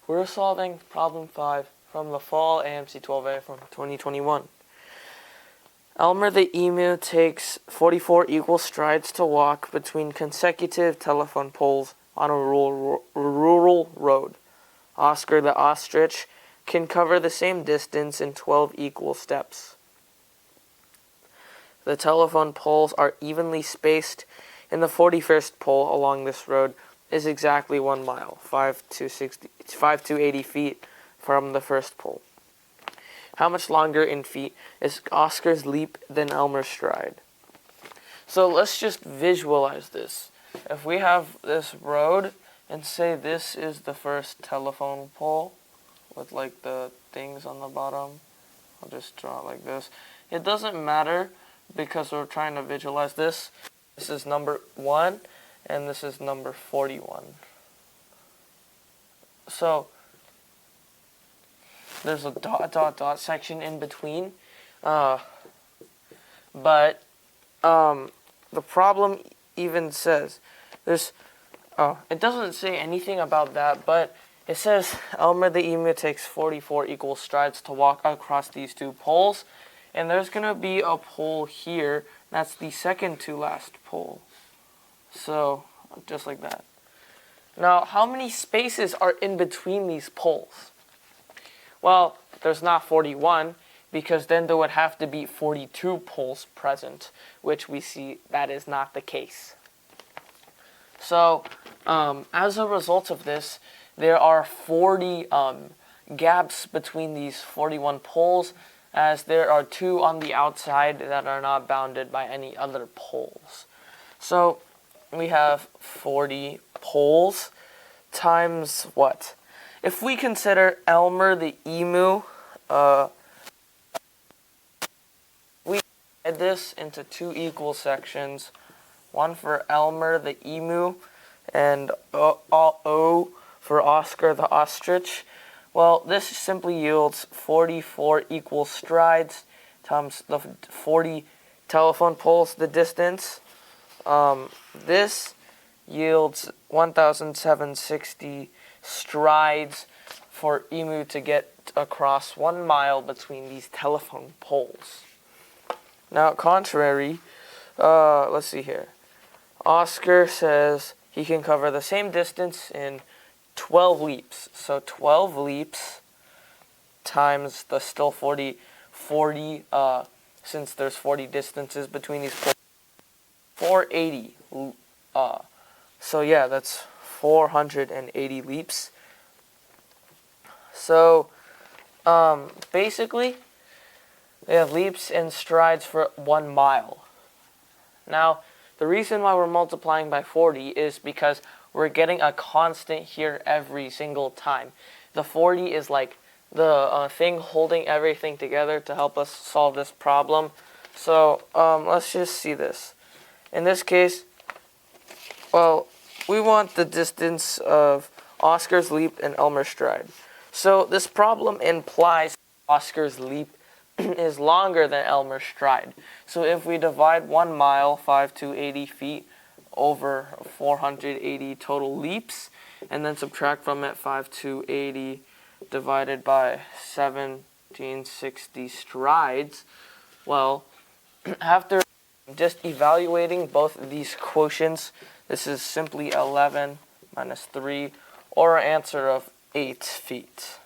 We're solving problem 5 from the fall AMC 12A from 2021. Elmer the emu takes 44 equal strides to walk between consecutive telephone poles on a rural road. Oscar the ostrich can cover the same distance in 12 equal steps. The telephone poles are evenly spaced, and the 41st pole along this road is exactly 1 mile, 5 to 80 feet from the first pole. How much longer in feet is Oscar's leap than Elmer's stride? So let's just visualize this. If we have this road and say this is the first telephone pole with like the things on the bottom, I'll just draw it like this. It doesn't matter because we're trying to visualize this. This is number 1 and this is number 41. So there's a dot section in between, but the problem even says there's it doesn't say anything about that, but it says Elmer the emu takes 44 equal strides to walk across these 2 poles, and there's gonna be a pole here. That's the second to last pole. So just like that. Now, how many spaces are in between these poles? Well, there's not 41, because then there would have to be 42 poles present, which we see that is not the case. So, as a result of this, there are 40 gaps between these 41 poles, as there are 2 on the outside that are not bounded by any other poles. So, we have 40 poles times what? If we consider Elmer the emu, we divide this into 2 equal sections. One for Elmer the emu and O for Oscar the ostrich. Well, this simply yields 44 equal strides times the 40 telephone poles, the distance. This yields 1,760 strides for emu to get across 1 mile between these telephone poles. Now, contrary, let's see here. Oscar says he can cover the same distance in 12 leaps. So 12 leaps times the still 40, since there's 40 distances between these poles, 480. So yeah, that's 480 leaps. So basically, they have leaps and strides for 1 mile. Now, the reason why we're multiplying by 40 is because we're getting a constant here every single time. The 40 is like the thing holding everything together to help us solve this problem. So let's just see this. In this case, well, we want the distance of Oscar's leap and Elmer's stride. So this problem implies Oscar's leap is longer than Elmer's stride. So if we divide 1 mile, 5 to 80 feet, over 480 total leaps, and then subtract from it 5 to 80 divided by 1760 strides, well, after just evaluating both of these quotients, this is simply 11 minus 3, or an answer of 8 feet.